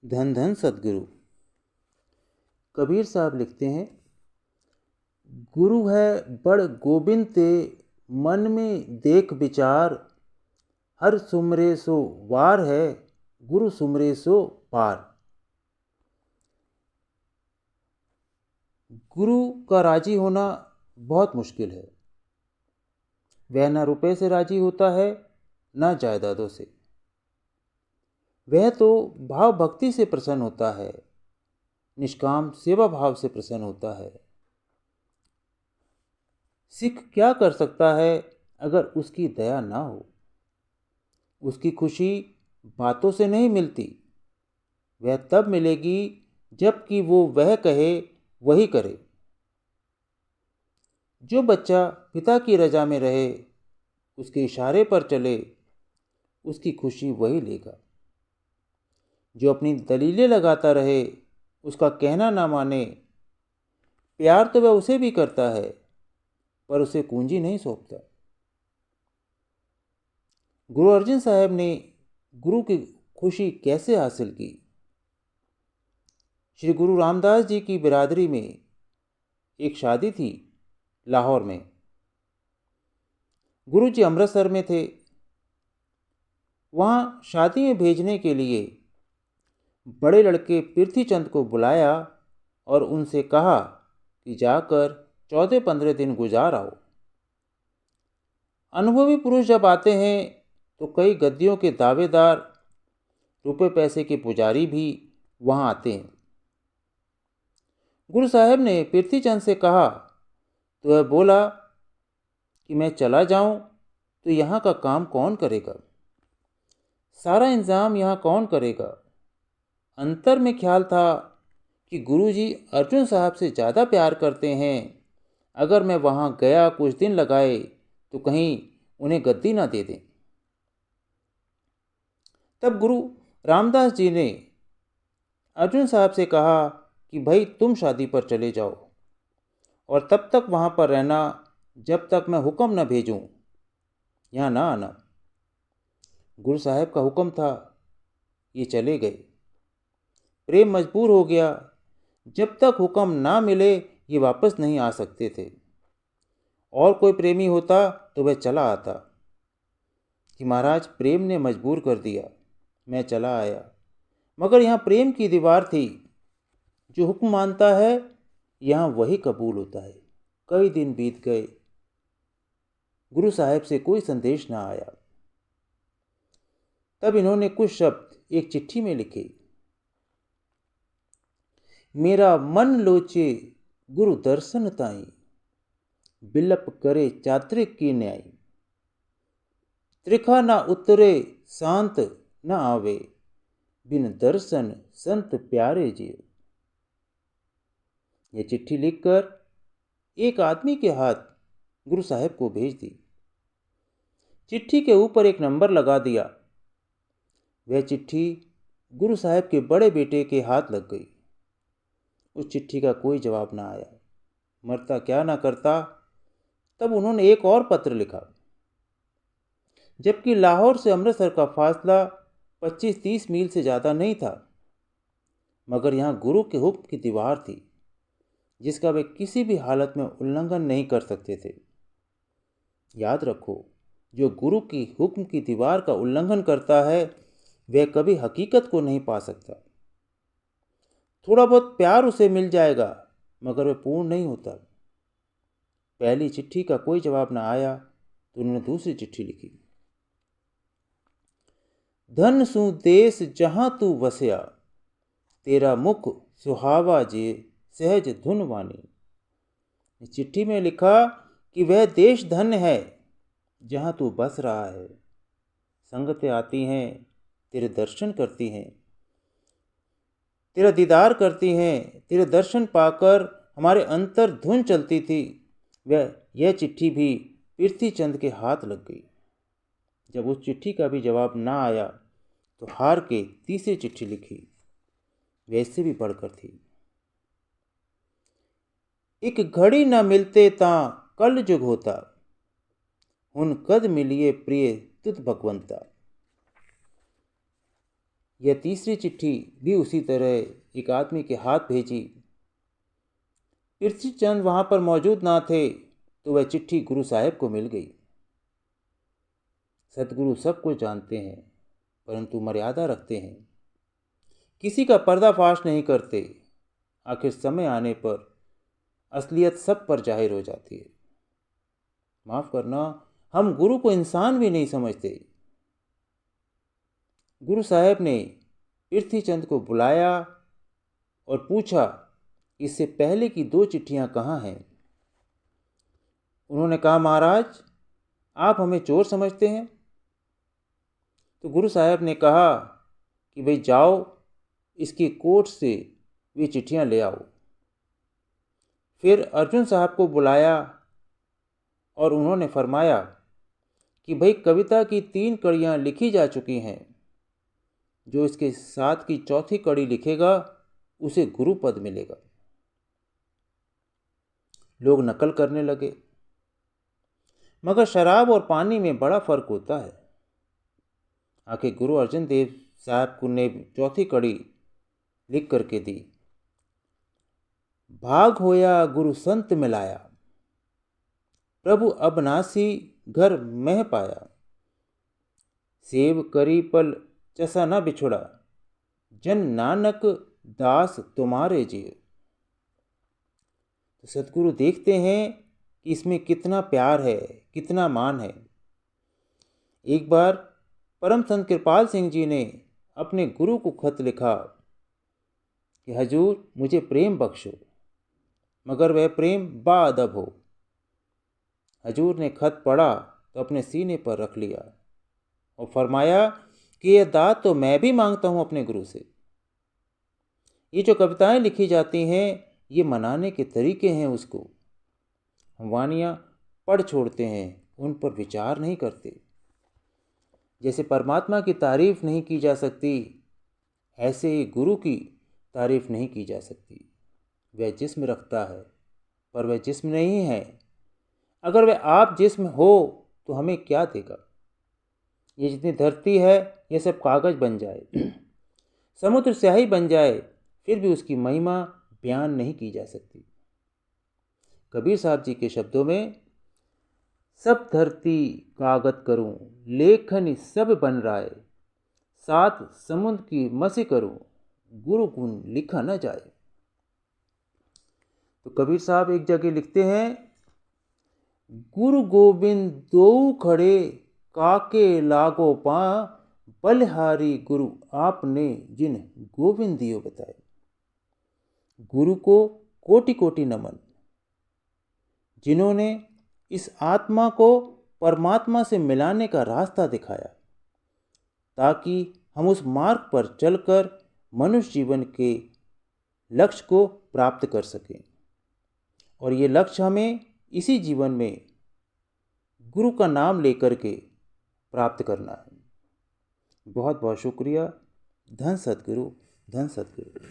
धन धन सद्गुरु। कबीर साहब लिखते हैं, गुरु है बड़ गोबिंद ते मन में देख विचार, हर सुमरे सो वार है गुरु सुमरे सो पार। गुरु का राजी होना बहुत मुश्किल है। वह न रुपए से राजी होता है न जायदादों से। वह तो भाव भक्ति से प्रसन्न होता है, निष्काम सेवा भाव से प्रसन्न होता है। सिख क्या कर सकता है अगर उसकी दया ना हो? उसकी खुशी बातों से नहीं मिलती, वह तब मिलेगी जबकि वो वह कहे वही करे। जो बच्चा पिता की रजा में रहे, उसके इशारे पर चले, उसकी खुशी वही लेगा। जो अपनी दलीलें लगाता रहे, उसका कहना ना माने, प्यार तो वह उसे भी करता है पर उसे कुंजी नहीं सौंपता। गुरु अर्जन साहब ने गुरु की खुशी कैसे हासिल की? श्री गुरु रामदास जी की बिरादरी में एक शादी थी लाहौर में। गुरु जी अमृतसर में थे। वहाँ शादी में भेजने के लिए बड़े लड़के पृथ्वीचंद को बुलाया और उनसे कहा कि जाकर 14-15 दिन गुजार आओ। अनुभवी पुरुष जब आते हैं तो कई गद्दियों के दावेदार, रुपए पैसे के पुजारी भी वहाँ आते हैं। गुरु साहब ने पृथ्वीचंद से कहा तो वह बोला कि मैं चला जाऊं तो यहाँ का काम कौन करेगा, सारा इंतजाम यहाँ कौन करेगा। अंतर में ख्याल था कि गुरुजी अर्जुन साहब से ज़्यादा प्यार करते हैं। अगर मैं वहाँ गया, कुछ दिन लगाए तो कहीं उन्हें गद्दी ना दे दें। तब गुरु रामदास जी ने अर्जुन साहब से कहा कि भाई तुम शादी पर चले जाओ और तब तक वहाँ पर रहना जब तक मैं हुक्म न भेजूं, यहाँ ना आना। गुरु साहब का हुक्म था, ये चले गए। प्रेम मजबूर हो गया, जब तक हुक्म ना मिले ये वापस नहीं आ सकते थे। और कोई प्रेमी होता तो वह चला आता कि महाराज प्रेम ने मजबूर कर दिया, मैं चला आया। मगर यहाँ प्रेम की दीवार थी। जो हुक्म मानता है यहाँ वही कबूल होता है। कई दिन बीत गए, गुरु साहब से कोई संदेश ना आया। तब इन्होंने कुछ शब्द एक चिट्ठी में लिखे। मेरा मन लोचे गुरु दर्शन ताई, बिलप करे चात्रिक की न्याय। त्रिखा ना उतरे शांत न आवे, बिन दर्शन संत प्यारे जियो। यह चिट्ठी लिखकर एक आदमी के हाथ गुरु साहब को भेज दी। चिट्ठी के ऊपर एक नंबर लगा दिया। वह चिट्ठी गुरु साहब के बड़े बेटे के हाथ लग गई। उस चिट्ठी का कोई जवाब ना आया। मरता क्या ना करता। तब उन्होंने एक और पत्र लिखा। जबकि लाहौर से अमृतसर का फासला 25-30 मील से ज़्यादा नहीं था, मगर यहाँ गुरु के हुक्म की दीवार थी जिसका वे किसी भी हालत में उल्लंघन नहीं कर सकते थे। याद रखो, जो गुरु की हुक्म की दीवार का उल्लंघन करता है वह कभी हकीकत को नहीं पा सकता। थोड़ा बहुत प्यार उसे मिल जाएगा मगर वह पूर्ण नहीं होता। पहली चिट्ठी का कोई जवाब ना आया तो उन्होंने दूसरी चिट्ठी लिखी। धन सु देश जहां तू वसया, तेरा मुख सुहावा जे सहज धुन वाणी। इस चिट्ठी में लिखा कि वह देश धन्य है जहां तू बस रहा है। संगतें आती हैं, तेरे दर्शन करती हैं, तेरा दीदार करती हैं। तेरे दर्शन पाकर हमारे अंतर धुन चलती थी। वह यह चिट्ठी भी पृथ्वीचंद के हाथ लग गई। जब उस चिट्ठी का भी जवाब ना आया तो हार के तीसरी चिट्ठी लिखी। वैसे भी बढ़कर थी। एक घड़ी न मिलते ता कल जुग होता, हुन कद मिलिए प्रिय तुत भगवंता। यह तीसरी चिट्ठी भी उसी तरह एक आदमी के हाथ भेजी। पृथ्वीचंद वहाँ पर मौजूद ना थे तो वह चिट्ठी गुरु साहब को मिल गई। सतगुरु सब कुछ जानते हैं परंतु मर्यादा रखते हैं, किसी का पर्दाफाश नहीं करते। आखिर समय आने पर असलियत सब पर जाहिर हो जाती है। माफ करना, हम गुरु को इंसान भी नहीं समझते। गुरु साहब ने पृथ्वीचंद को बुलाया और पूछा, इससे पहले की 2 चिट्ठियां कहाँ हैं? उन्होंने कहा, महाराज आप हमें चोर समझते हैं। तो गुरु साहब ने कहा कि भाई जाओ, इसके कोर्ट से वे चिट्ठियां ले आओ। फिर अर्जुन साहब को बुलाया और उन्होंने फरमाया कि भाई कविता की 3 कड़ियाँ लिखी जा चुकी हैं, जो इसके साथ की 4थी कड़ी लिखेगा उसे गुरु पद मिलेगा। लोग नकल करने लगे, मगर शराब और पानी में बड़ा फर्क होता है। आखिर गुरु अर्जन देव साहब ने 4थी कड़ी लिख करके दी। भाग होया गुरु संत मिलाया, प्रभु अबनासी घर मह पाया। सेव करी पल चसा न बिछुड़ा, जन नानक दास तुम्हारे जिय। तो सतगुरु देखते हैं कि इसमें कितना प्यार है, कितना मान है। एक बार परम संत कृपाल सिंह जी ने अपने गुरु को खत लिखा कि हजूर मुझे प्रेम बख्शो, मगर वह प्रेम बाअदब हो। हजूर ने खत पढ़ा तो अपने सीने पर रख लिया और फरमाया कि यह दात तो मैं भी मांगता हूँ अपने गुरु से। ये जो कविताएं लिखी जाती हैं ये मनाने के तरीके हैं उसको। हम वानियाँ पढ़ छोड़ते हैं, उन पर विचार नहीं करते। जैसे परमात्मा की तारीफ़ नहीं की जा सकती, ऐसे ही गुरु की तारीफ़ नहीं की जा सकती। वह जिस्म रखता है पर वह जिस्म नहीं है। अगर वह आप जिस्म हो तो हमें क्या देगा? ये जितनी धरती है ये सब कागज़ बन जाए, समुद्र स्याही बन जाए, फिर भी उसकी महिमा बयान नहीं की जा सकती। कबीर साहब जी के शब्दों में, सब धरती कागज करूं, लेखनी सब बन राय, 7 समुद्र की मसी करूं, गुरु गुण लिखा न जाए। तो कबीर साहब एक जगह लिखते हैं, गुरु गोविंद दो खड़े, काके लागो पा, बलिहारी गुरु आपने जिन गोविंद दियो बताए। गुरु को कोटि कोटि नमन, जिन्होंने इस आत्मा को परमात्मा से मिलाने का रास्ता दिखाया, ताकि हम उस मार्ग पर चलकर मनुष्य जीवन के लक्ष्य को प्राप्त कर सकें। और ये लक्ष्य हमें इसी जीवन में गुरु का नाम लेकर के प्राप्त करना है। बहुत बहुत शुक्रिया। धन सतगुरु, धन सतगुरु।